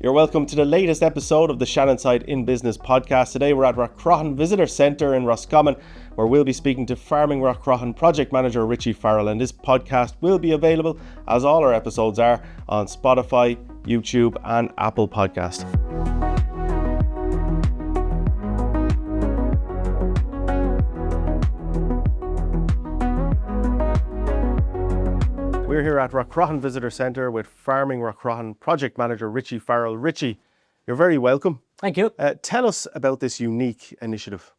You're welcome to the latest episode of the Shannonside in Business podcast. Today we're at Rathcroghan Visitor Centre in Roscommon, where we'll be speaking to Farming Rathcroghan project manager Richie Farrell, and this podcast will be available, as all our episodes are, on Spotify, YouTube and Apple Podcast. We're here at Rathcroghan Visitor Centre with Farming Rathcroghan project manager Richie Farrell. Richie, you're very welcome. Thank you. Tell us about this unique initiative.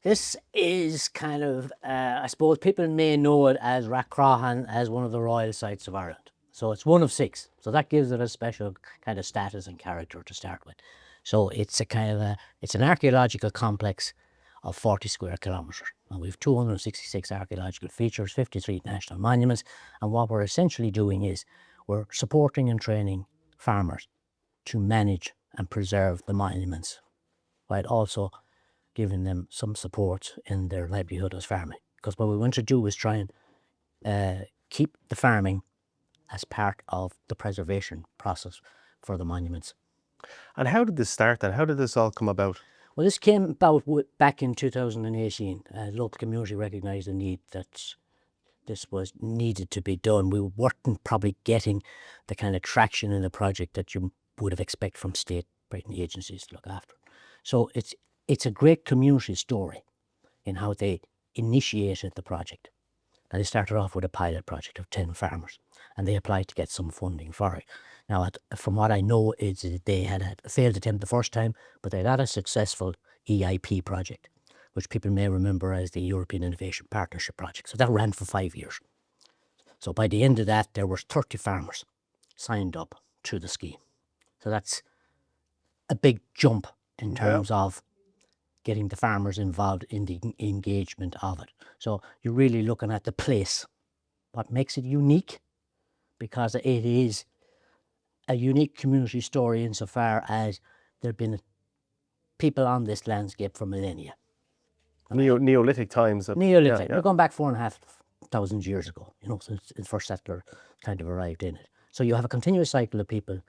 This is kind of, I suppose people may know it as Rathcroghan as one of the royal sites of Ireland. So it's one of 6. So that gives it a special kind of status and character to start with. So it's it's an archaeological complex of 40 square kilometres. And we have 266 archaeological features, 53 national monuments. And what we're essentially doing is we're supporting and training farmers to manage and preserve the monuments, while also giving them some support in their livelihood as farming. Because what we want to do is try and keep the farming as part of the preservation process for the monuments. And how did this start then? How did this all come about? Well, this came about back in 2018. The local community recognised the need that this was needed to be done. We weren't probably getting the kind of traction in the project that you would have expected from state agencies to look after. So it's a great community story in how they initiated the project. Now, they started off with a pilot project of 10 farmers, and they applied to get some funding for it. Now, from what I know, is they had a failed attempt the first time, but they had a successful EIP project, which people may remember as the European Innovation Partnership Project. So that ran for 5 years. So by the end of that, there were 30 farmers signed up to the scheme. So that's a big jump in terms of getting the farmers involved in the engagement of it. So you're really looking at the place. What makes it unique? Because it is a unique community story insofar as there have been people on this landscape for millennia. Neolithic times. Neolithic. We're going back 4,500 years ago, since the first settler kind of arrived in it. So you have a continuous cycle of people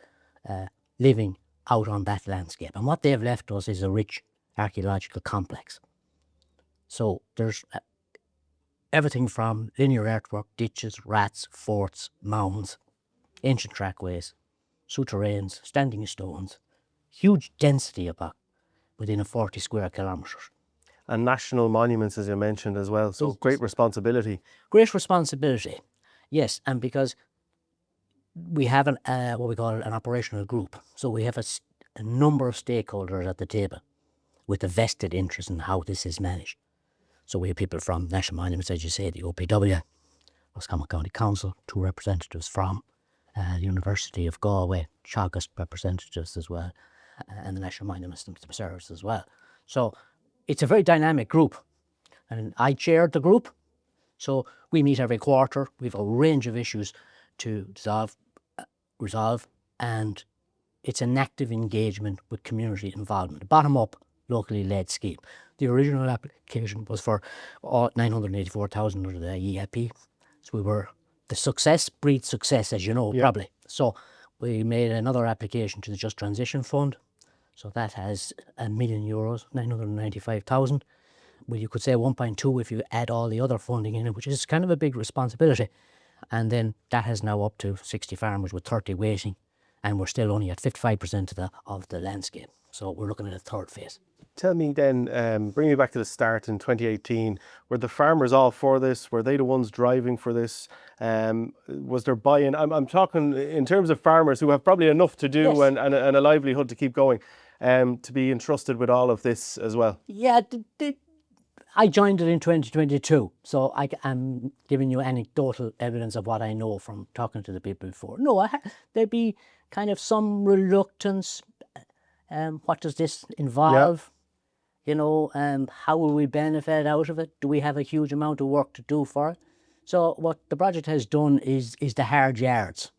living out on that landscape. And what they've left us is a rich archaeological complex. So there's everything from linear earthwork, ditches, rats, forts, mounds, ancient trackways, souterrains, standing stones, huge density about within a 40 square kilometres. And national monuments, as you mentioned as well. So great responsibility. Great responsibility, yes. And because we have what we call an operational group. So we have a number of stakeholders at the table with a vested interest in how this is managed. So we have people from National Monuments, as you say, the OPW, Roscommon County Council, 2 representatives from the University of Galway, Teagasc representatives as well, and the National Monuments themselves as well. So it's a very dynamic group. And I chaired the group. So we meet every quarter. We have a range of issues to resolve, and it's an active engagement with community involvement. Bottom up, locally led scheme. The original application was for 984,000 under the EIP. So the success breeds success, as you know, probably. So we made another application to the Just Transition Fund. So that has €1 million, 995,000. Well, you could say 1.2 if you add all the other funding in it, which is kind of a big responsibility. And then that has now up to 60 farmers with 30 waiting, and we're still only at 55% of the landscape. So we're looking at a third phase. Tell me then, bring me back to the start in 2018. Were the farmers all for this? Were they the ones driving for this? Was there buy-in? I'm talking in terms of farmers who have probably enough to do, yes, and a livelihood to keep going, to be entrusted with all of this as well. Yeah, I joined it in 2022, so I'm giving you anecdotal evidence of what I know from talking to the people before. No, there'd be kind of some reluctance. What does this involve? How will we benefit out of it? Do we have a huge amount of work to do for it? So what the project has done is the hard yards.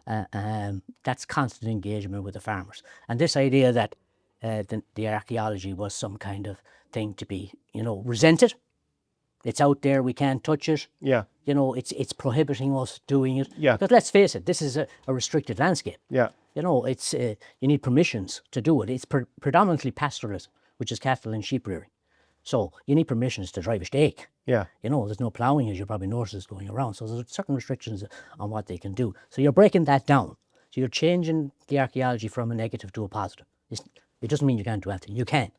That's constant engagement with the farmers. And this idea that the archaeology was some kind of thing to be, resented. It's out there, we can't touch it. Yeah. It's prohibiting us doing it. Yeah. Because let's face it, this is a restricted landscape. Yeah. You know, it's you need permissions to do it. It's predominantly pastoralism, which is cattle and sheep rearing. So you need permissions to drive a stake. Yeah. You know, there's no ploughing, as you probably noticed, going around. So there's certain restrictions on what they can do. So you're breaking that down. So you're changing the archaeology from a negative to a positive. It doesn't mean you can't do anything. You can.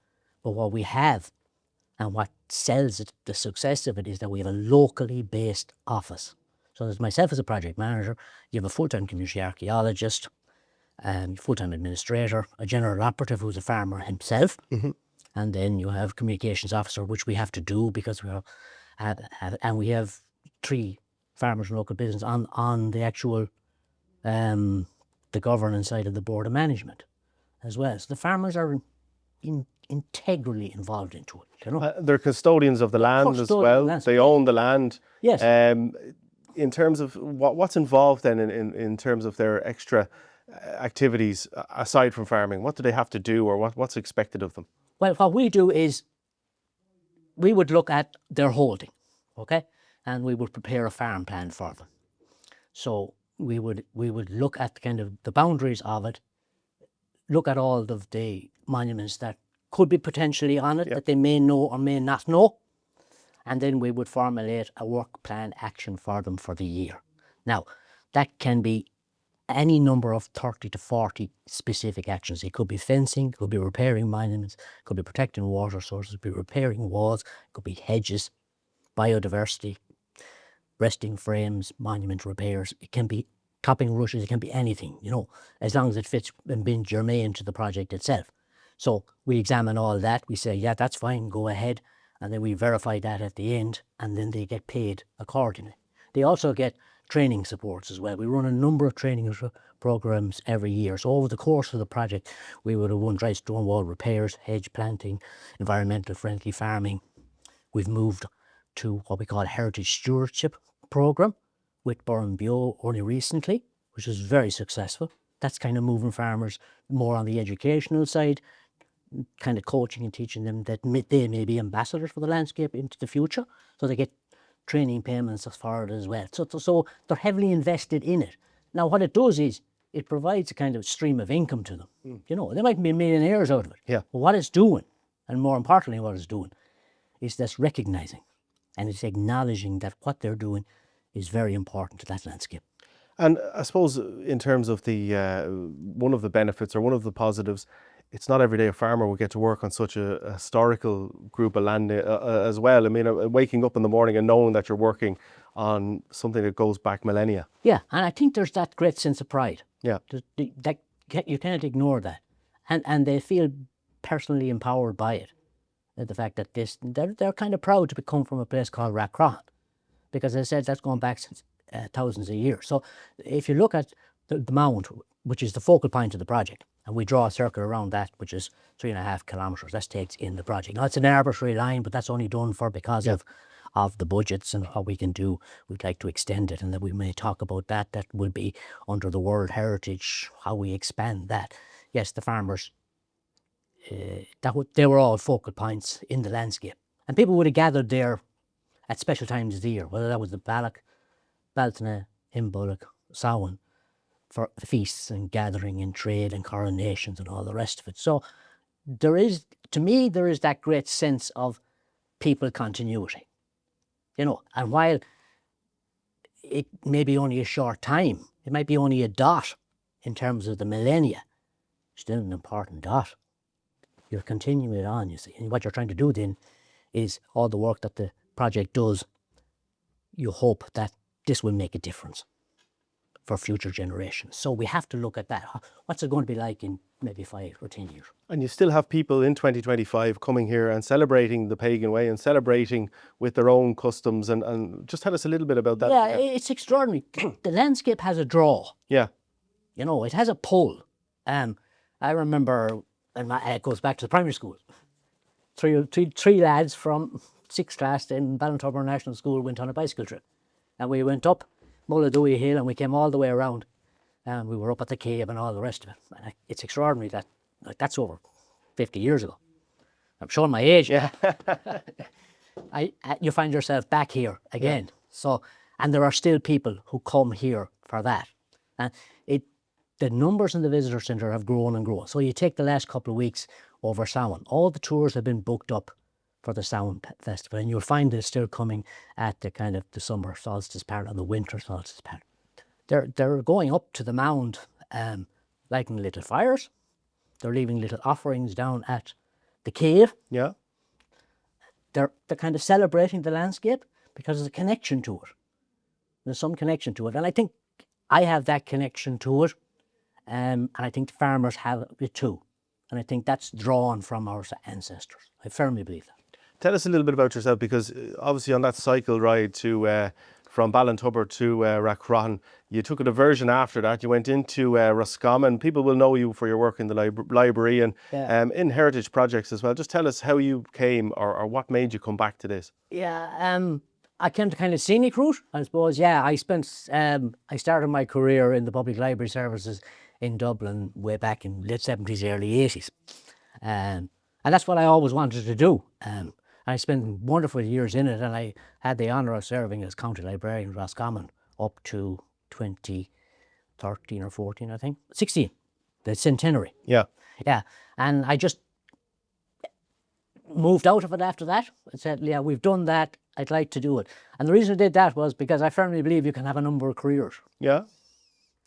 But what we have and what sells it, the success of it, is that we have a locally based office. So there's myself as a project manager, you have a full-time community archaeologist, full-time administrator, a general operative who's a farmer himself, and then you have communications officer, which we have to do because we and we have 3 farmers and local business on the actual the governance side of the board of management as well. So the farmers are integrally involved into it. You know, They're custodians of the land as well. They own the land. yes. In terms of what's involved then in terms of their extra activities aside from farming, what do they have to do, or what's expected of them? Well, what we do is we would look at their holding, okay, and we would prepare a farm plan for them. So we would look at kind of the boundaries of it, look at all of the monuments that could be potentially on it, that they may know or may not know, and then we would formulate a work plan action for them for the year. Now, that can be any number of 30 to 40 specific actions. It could be fencing, it could be repairing monuments, it could be protecting water sources, it could be repairing walls, it could be hedges, biodiversity, resting frames, monument repairs. It can be topping rushes, it can be anything, you know, as long as it fits and being germane to the project itself. So we examine all that, we say, yeah, that's fine, go ahead, and then we verify that at the end, and then they get paid accordingly. They also get training supports as well. We run a number of training programs every year. So over the course of the project, we would have run dry stone wall repairs, hedge planting, environmental friendly farming. We've moved to what we call a heritage stewardship program with Burren Bio only recently, which is very successful. That's kind of moving farmers more on the educational side, kind of coaching and teaching them that they may be ambassadors for the landscape into the future. So they get training payments as far as well. So they're heavily invested in it. Now what it does is it provides a kind of stream of income to them. You know, they might be millionaires out of it. Yeah. But what it's doing, and more importantly what it's doing, is that's recognising and it's acknowledging that what they're doing is very important to that landscape. And I suppose in terms of the one of the benefits or one of the positives, it's not every day a farmer will get to work on such a historical group of land as well. I mean, waking up in the morning and knowing that you're working on something that goes back millennia. Yeah, and I think there's that great sense of pride. Yeah. That you can't ignore that. And they feel personally empowered by it. The fact that they're kind of proud to come from a place called Rathcroghan. Because as I said, that's going back since thousands of years. So if you look at the mound, which is the focal point of the project, and we draw a circle around that, which is 3.5 kilometres, that takes in the project. Now it's an arbitrary line, but that's only done for because of the budgets and what we can do. We'd like to extend it, and that we may talk about that. That will be under the World Heritage, how we expand that. Yes, the farmers, they were all focal points in the landscape. And people would have gathered there at special times of the year, whether that was the Balloch, Baltana, Imbolc, Samhain, for feasts and gathering and trade and coronations and all the rest of it. So there is, to me, there is that great sense of people continuity. You know, and while it may be only a short time, it might be only a dot in terms of the millennia, still an important dot. You're continuing it on, you see. And what you're trying to do then is all the work that the project does, you hope that this will make a difference for future generations. So we have to look at that. What's it going to be like in maybe 5 or 10 years? And you still have people in 2025 coming here and celebrating the pagan way and celebrating with their own customs. And just tell us a little bit about that. Yeah, it's extraordinary. The landscape has a draw. Yeah. You know, it has a pull. I remember, and it goes back to the primary school. Three lads from 6th class in Ballintorburn National School went on a bicycle trip. And we went up Mulladooey Hill and we came all the way around. And we were up at the cave and all the rest of it. And it's extraordinary that that's over 50 years ago. I'm showing my age. Yeah. You find yourself back here again. Yeah. So, and there are still people who come here for that. And the numbers in the visitor centre have grown and grown. So you take the last couple of weeks over Samhain, all the tours have been booked up for the Samhain Festival, and you'll find they're still coming at the kind of the summer solstice part or the winter solstice part. They're going up to the mound, lighting little fires. They're leaving little offerings down at the cave. Yeah. They're kind of celebrating the landscape because there's a connection to it. There's some connection to it, and I think I have that connection to it, and I think the farmers have it too. And I think that's drawn from our ancestors. I firmly believe that. Tell us a little bit about yourself, because obviously on that cycle ride to from Ballintubber to Rathcroghan, you took a diversion after that. You went into Roscommon. People will know you for your work in the library and in heritage projects as well. Just tell us how you came, or what made you come back to this. Yeah, I came to kind of scenic route, I suppose. Yeah, I started my career in the public library services in Dublin way back in late 70s, early 80s. And that's what I always wanted to do. I spent wonderful years in it, and I had the honour of serving as county librarian in Roscommon up to 2013 or 14, I think. 16, the centenary. Yeah. Yeah, and I just moved out of it after that. I said, yeah, we've done that, I'd like to do it. And the reason I did that was because I firmly believe you can have a number of careers. Yeah.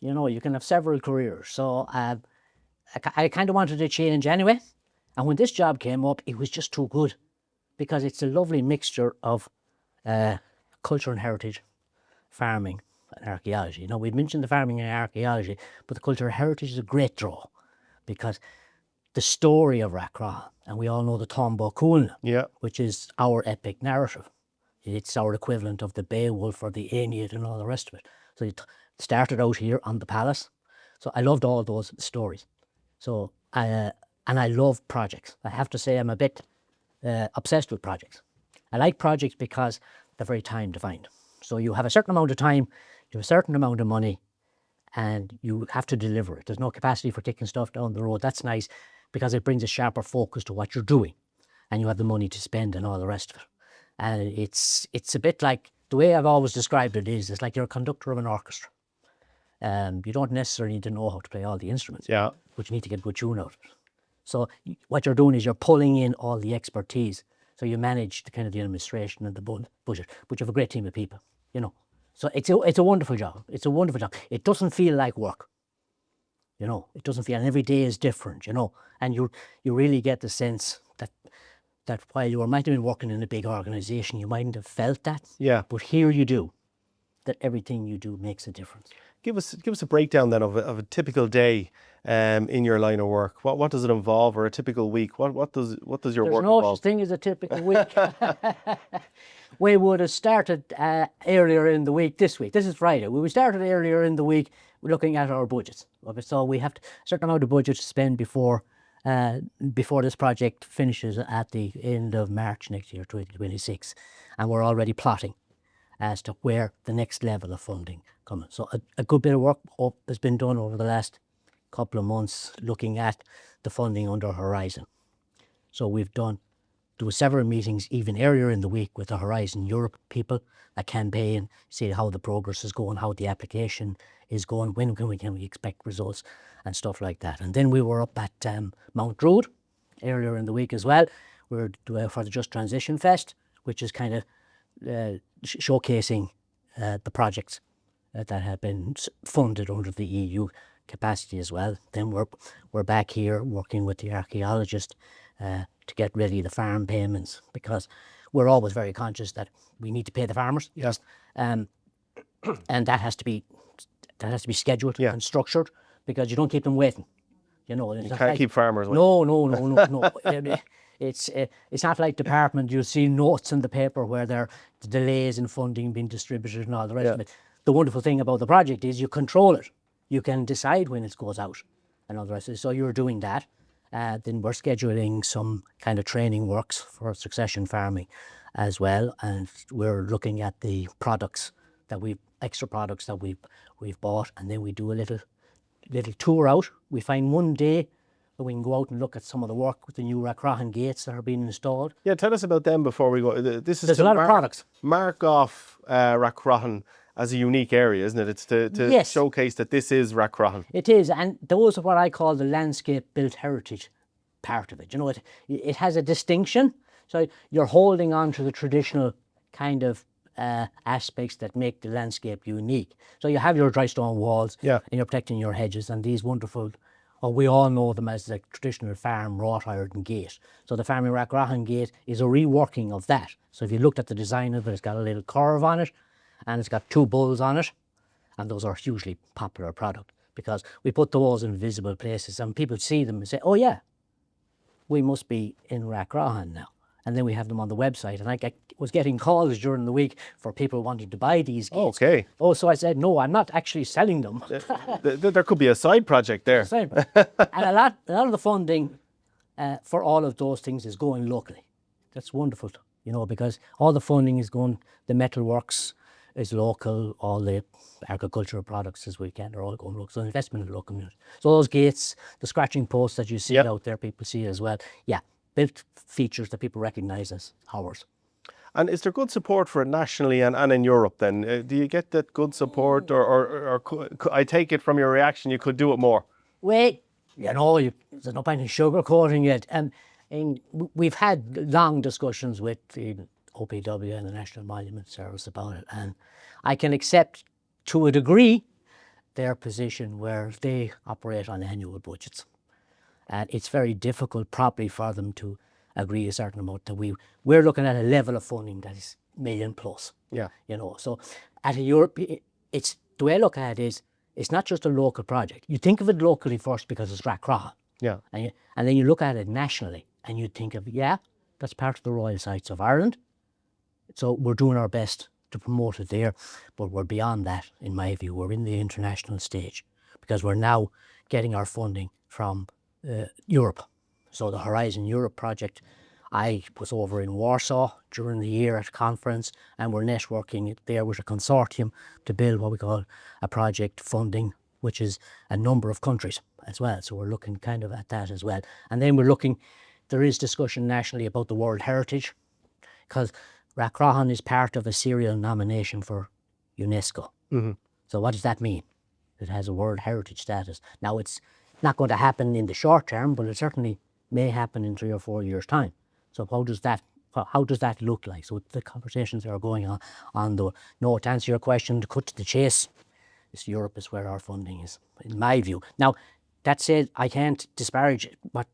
You know, you can have several careers. So I kind of wanted to change anyway. And when this job came up, it was just too good, because it's a lovely mixture of culture and heritage, farming and archaeology. You know, we've mentioned the farming and archaeology, but the culture and heritage is a great draw, because the story of Rathcroghan, and we all know the Tombo Coolna, Yeah. which is our epic narrative. It's our equivalent of the Beowulf or the Aeneid and all the rest of it. So it started out here on the palace. So I loved all those stories. So and I love projects. I have to say I'm a bit obsessed with projects. I like projects because they're very time defined. So you have a certain amount of time, you have a certain amount of money, and you have to deliver it. There's no capacity for kicking stuff down the road. That's nice, because it brings a sharper focus to what you're doing, and you have the money to spend and all the rest of it. And it's a bit like, the way I've always described it is, it's like you're a conductor of an orchestra. You don't necessarily need to know how to play all the instruments, Yeah. but you need to get a good tune out of it. So what you're doing is you're pulling in all the expertise. So you manage the kind of the administration and the budget, but you have a great team of people, you know. So it's a wonderful job. It's a wonderful job. It doesn't feel like work, you know. It doesn't feel, and every day is different, you know. And you really get the sense that while you might have been working in a big organisation, you mightn't have felt that. Yeah. But here you do. That everything you do makes a difference. Give us a breakdown then of a typical day in your line of work. What does it involve, or a typical week? What does your There's work no involve? such thing as a typical week. We would have started earlier in the week this week. This is Friday. We started earlier in the week looking at our budgets. Okay, so we have a certain amount of budget to spend before this project finishes at the end of March next year, 2026. And we're already plotting as to where the next level of funding comes. So a good bit of work has been done over the last couple of months looking at the funding under Horizon. So there were several meetings even earlier in the week with the Horizon Europe people, a campaign, see how the progress is going, how the application is going, when can we expect results and stuff like that. And then we were up at Mount Druid earlier in the week as well. We're for the Just Transition Fest, which is kind of showcasing the projects that have been funded under the EU capacity as well. Then we're back here working with the archaeologist to get ready the farm payments, because we're always very conscious that we need to pay the farmers. Yes. And that has to be scheduled and structured, because you don't keep them waiting. You know, You can't keep farmers waiting. No. It's not like department. You'll see notes in the paper where there are delays in funding being distributed and all the rest of it. The wonderful thing about the project is you control it. You can decide when it goes out and all the rest of it. So you're doing that. Then we're scheduling some kind of training works for succession farming as well, and we're looking at the extra products that we've bought, and then we do a little tour out. We find one day where we can go out and look at some of the work with the new Rathcroghan gates that are being installed. Yeah, tell us about them before we go. This is There's a lot of products. Mark off Rathcroghan as a unique area, isn't it? It's to Yes. showcase that this is Rathcroghan. It is, and those are what I call the landscape built heritage part of it. You know, it has a distinction. So you're holding on to the traditional kind of aspects that make the landscape unique. So you have your dry stone walls, Yeah. and you're protecting your hedges and these wonderful, or we all know them as the traditional farm wrought iron gate. So the Farming Rathcroghan gate is a reworking of that. So if you looked at the design of it, it's got a little curve on it, and it's got two bulls on it, and those are a hugely popular product because we put those in visible places and people see them and say, oh yeah, we must be in Rathcroghan now. And then we have them on the website. And I was getting calls during the week for people wanting to buy these gates. Okay. Oh, so I said, no, I'm not actually selling them. There could be a side project there. And a lot of the funding for all of those things is going locally. That's wonderful, you know, because all the funding is going, the metalworks is local, all the agricultural products as we can are all going local. So investment in the local community. So those gates, the scratching posts that you see out there, people see as well. Yeah, built features that people recognise as ours. And is there good support for it nationally and in Europe then? Do you get that good support or I take it from your reaction you could do it more? Well, you know, there's no point in sugarcoating it. And we've had long discussions with the OPW and the National Monument Service about it. And I can accept to a degree their position where they operate on annual budgets. And it's very difficult probably for them to agree a certain amount that we're looking at a level of funding that is million plus. Yeah. You know, so at a Europe, it's the way I look at it is it's not just a local project. You think of it locally first because it's Rathcroghan. Yeah. And then you look at it nationally and you think of, yeah, that's part of the Royal Sites of Ireland. So we're doing our best to promote it there, but we're beyond that, in my view. We're in the international stage because we're now getting our funding from Europe. So the Horizon Europe project, I was over in Warsaw during the year at a conference, and we're networking there with a consortium to build what we call a project funding, which is a number of countries as well. So we're looking kind of at that as well. And then we're looking, there is discussion nationally about the World Heritage, because Rathcroghan is part of a serial nomination for UNESCO. Mm-hmm. So what does that mean? It has a World Heritage status. Now it's not going to happen in the short term, but it certainly may happen in 3 or 4 years' time. So how does that look like? So the conversations that are going on though. No, to answer your question, to cut to the chase, Europe is where our funding is, in my view. Now, that said, I can't disparage what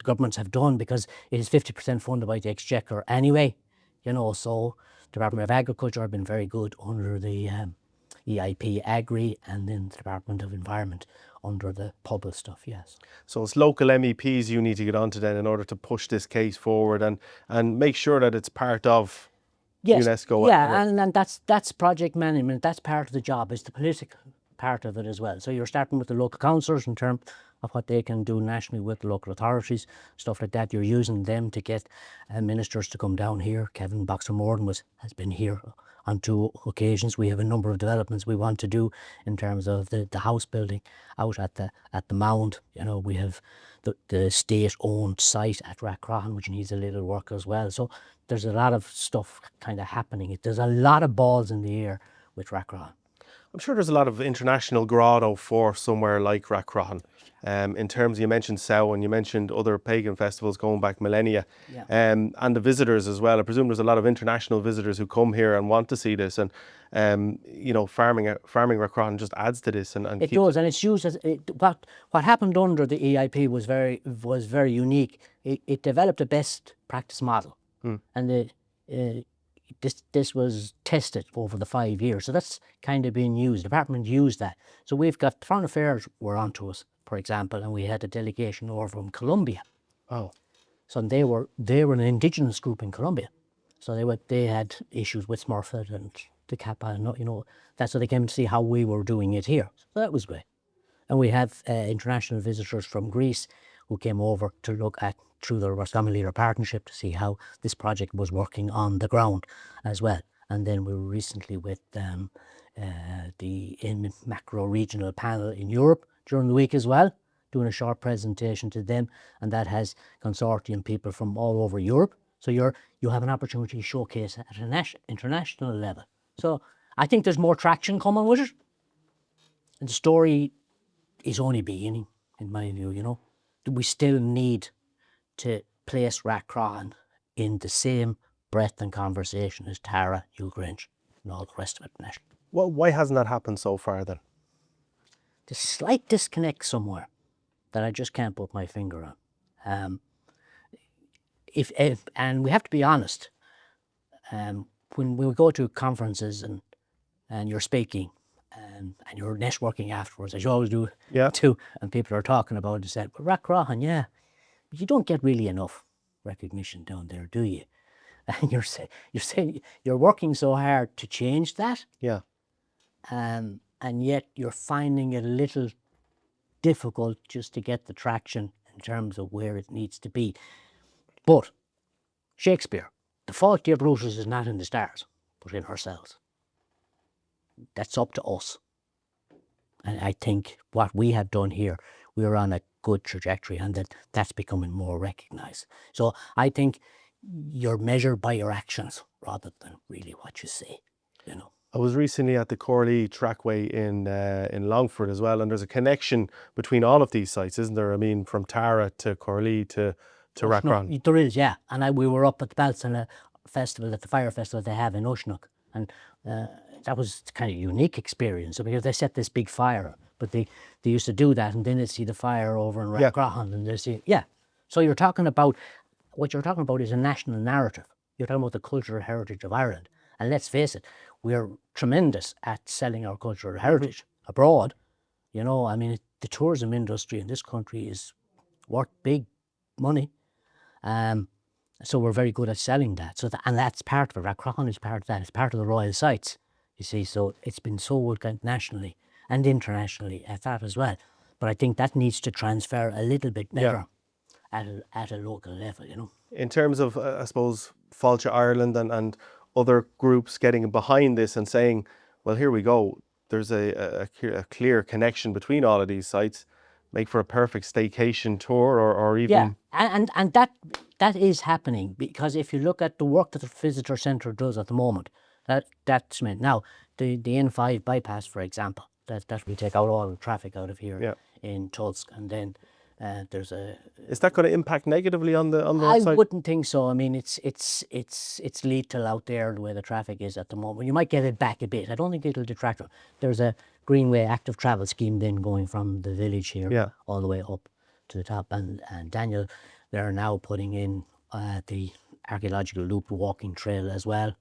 governments have done because it is 50% funded by the Exchequer anyway. You know, so Department of Agriculture have been very good under the EIP Agri, and then the Department of Environment under the public stuff, yes. So it's local MEPs you need to get onto then in order to push this case forward and make sure that it's part of UNESCO. Yeah, and that's project management. That's part of the job, is the political part of it as well. So you're starting with the local councillors in terms of what they can do nationally with the local authorities, stuff like that. You're using them to get ministers to come down here. Kevin Boxer-Morgan has been here on 2 occasions. We have a number of developments we want to do in terms of the house building out at the Mound. You know, we have the state-owned site at Rathcroghan, which needs a little work as well. So there's a lot of stuff kind of happening. There's a lot of balls in the air with Rathcroghan. I'm sure there's a lot of international grotto for somewhere like Rathcroghan. In terms, you mentioned Samhain, you mentioned other pagan festivals going back millennia, and the visitors as well. I presume there's a lot of international visitors who come here and want to see this, and you know, farming Rathcroghan just adds to this. And it does, and it's used as what happened under the EIP was very unique. It developed a best practice model, and this was tested over the 5 years. So that's kind of being used. The department used that. So we've got Foreign Affairs were onto us, for example, and we had a delegation over from Colombia. Oh. So they were an indigenous group in Colombia. So they had issues with Smurfit and the Kappa, and you know, that's so they came to see how we were doing it here. So that was great. And we have international visitors from Greece who came over to look at, through the Roscommon Leader Partnership, to see how this project was working on the ground as well. And then we were recently with the macro regional panel in Europe during the week as well, doing a short presentation to them, and that has consortium people from all over Europe. So you have an opportunity to showcase at an international level. So I think there's more traction coming with it. And the story is only beginning, in my view, you know. We still need to place Rathcroghan in the same breadth and conversation as Tara, Newgrange, and all the rest of it nationally. Well, why hasn't that happened so far then? There's a slight disconnect somewhere that I just can't put my finger on. If and we have to be honest, when we go to conferences and you're speaking and you're networking afterwards, as you always do, Yeah. too, and people are talking about it and said, well, Rathcroghan, yeah, but you don't get really enough recognition down there, do you? And you're saying you're working so hard to change that, Yeah. and yet you're finding it a little difficult just to get the traction in terms of where it needs to be. But Shakespeare, the fault, dear Brutus, is not in the stars, but in ourselves. That's up to us. And I think what we have done here, we're on a good trajectory, and that's becoming more recognised. So I think you're measured by your actions rather than really what you say, you know. I was recently at the Corley trackway in Longford as well, and there's a connection between all of these sites, isn't there? I mean, from Tara to Corley to Rathcroghan. There is, yeah. And we were up at the Balsana festival, at the fire festival they have in Ushnock, and that was kind of a unique experience because they set this big fire, but they used to do that, and then they'd see the fire over in Rathcroghan, and they see, yeah. So you're talking about, what you're talking about is a national narrative. You're talking about the cultural heritage of Ireland. And let's face it, we're tremendous at selling our cultural heritage abroad. You know, I mean, the tourism industry in this country is worth big money. So we're very good at selling that. And that's part of it. Rathcroghan is part of that. It's part of the royal sites, you see. So it's been sold nationally and internationally at that as well. But I think that needs to transfer a little bit better at a local level, you know. In terms of, I suppose, Fáilte Ireland and other groups getting behind this and saying, well, here we go, there's a clear connection between all of these sites, make for a perfect staycation tour or even... Yeah, and that is happening, because if you look at the work that the visitor centre does at the moment, that's meant. Now, the N5 bypass, for example, that will take out all the traffic out of here in Tulsk, and then there's a... Is that going to impact negatively on the I site? wouldn't think so. I mean, it's lethal out there the way the traffic is at the moment. You might get it back a bit. I don't think it'll detract. There's a Greenway active travel scheme then going from the village here all the way up to the top. And Daniel, they're now putting in the archaeological loop walking trail as well.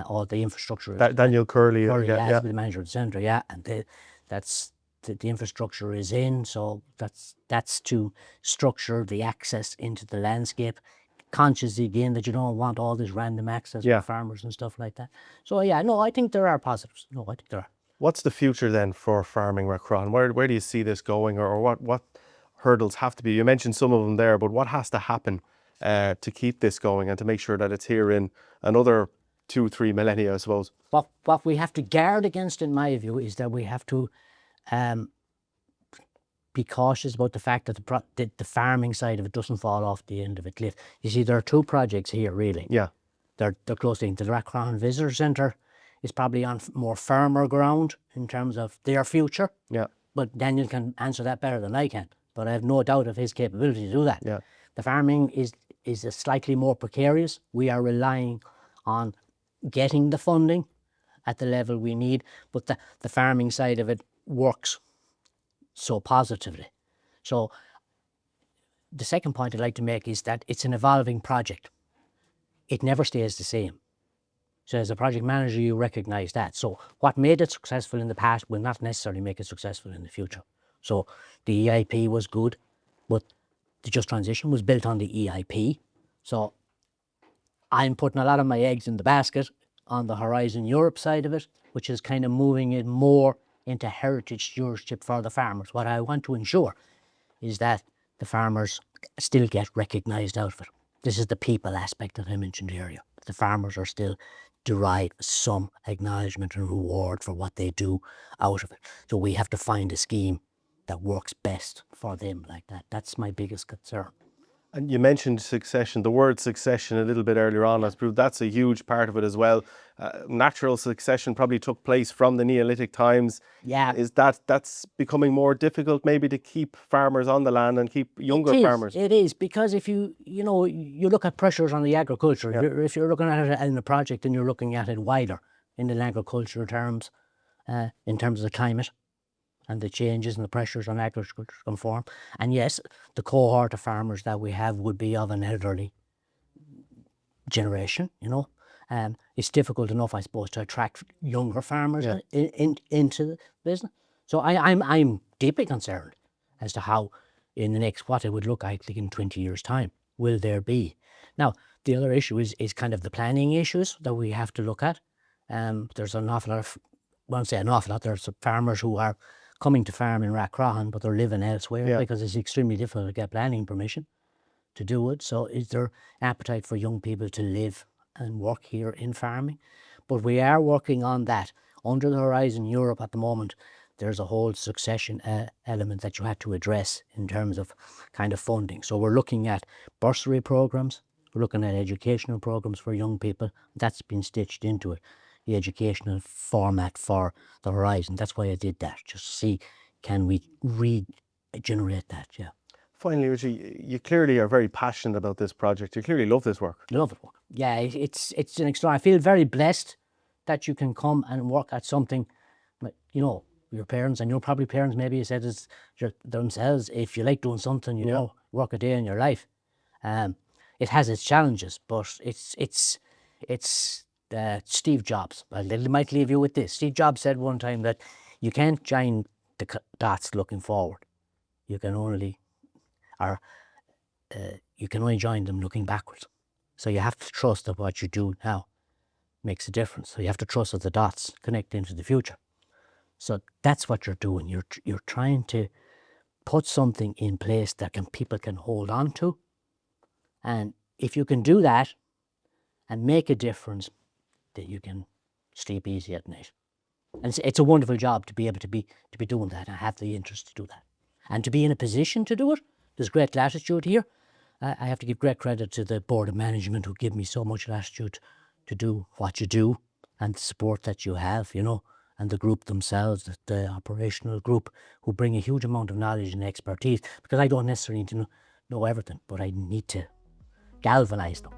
All the infrastructure. Daniel Curley, the manager of the centre, and the infrastructure is in, so that's to structure the access into the landscape, conscious again that you don't want all this random access for farmers and stuff like that. So I think there are positives. No, I think there are. What's the future then for Farming Rathcroghan? Where do you see this going, or what hurdles have to be? You mentioned some of them there, but what has to happen to keep this going and to make sure that it's here in another 2-3 millennia, I suppose? What we have to guard against, in my view, is that we have to be cautious about the fact that the farming side of it doesn't fall off the end of a cliff. You see, there are two projects here, really. Yeah. They're close to the Rathcroghan Visitor Centre is probably on more firmer ground in terms of their future. Yeah. But Daniel can answer that better than I can. But I have no doubt of his capability to do that. Yeah. The farming is a slightly more precarious. We are relying on getting the funding at the level we need, but the farming side of it works so positively. So the second point I'd like to make is that it's an evolving project. It never stays the same. So as a project manager, you recognise that. So what made it successful in the past will not necessarily make it successful in the future. So the EIP was good, but the Just Transition was built on the EIP. So I'm putting a lot of my eggs in the basket on the Horizon Europe side of it, which is kind of moving it more into heritage stewardship for the farmers. What I want to ensure is that the farmers still get recognised out of it. This is the people aspect that I mentioned earlier. The farmers are still derive some acknowledgement and reward for what they do out of it. So we have to find a scheme that works best for them like that. That's my biggest concern. And you mentioned succession, the word succession a little bit earlier on. I suppose that's a huge part of it as well. Natural succession probably took place from the Neolithic times. Yeah, Is that's becoming more difficult maybe to keep farmers on the land and keep younger farmers? it is, because if you know, you look at pressures on the agriculture, if you're looking at it in a project and you're looking at it wider in the agricultural terms, in terms of the climate and the changes and the pressures on agriculture can form. And yes, the cohort of farmers that we have would be of an elderly generation, you know. It's difficult enough, I suppose, to attract younger farmers into the business. So I'm deeply concerned as to how, in the next, what it would look like in 20 years' time, will there be. Now, the other issue is kind of the planning issues that we have to look at. There's an awful lot of, I won't say an awful lot, there's farmers who are coming to farm in Rathcroghan, but they're living elsewhere because it's extremely difficult to get planning permission to do it. So is there appetite for young people to live and work here in farming? But we are working on that. Under the horizon Europe at the moment, there's a whole succession element that you have to address in terms of kind of funding. So we're looking at bursary programs, we're looking at educational programs for young people. That's been stitched into it, the educational format for the horizon. That's why I did that, just to see, can we regenerate that, yeah. Finally, Richie, you clearly are very passionate about this project. You clearly love this work. Love it. Yeah, it's an extra. I feel very blessed that you can come and work at something. You know, your parents, and your probably parents maybe said it themselves. If you like doing something, you know, work a day in your life. It has its challenges, but it's Steve Jobs. I might leave you with this. Steve Jobs said one time that you can't join the dots looking forward. You can only join them looking backwards. So you have to trust that what you do now makes a difference. So you have to trust that the dots connect into the future. So that's what you're doing. You're trying to put something in place that people can hold on to. And if you can do that and make a difference, then you can sleep easy at night. And it's a wonderful job to be able to be doing that and have the interest to do that. And to be in a position to do it, there's great latitude here. I have to give great credit to the board of management who give me so much latitude to do what you do, and the support that you have, you know, and the group themselves, the operational group, who bring a huge amount of knowledge and expertise, because I don't necessarily need to know everything, but I need to galvanise them.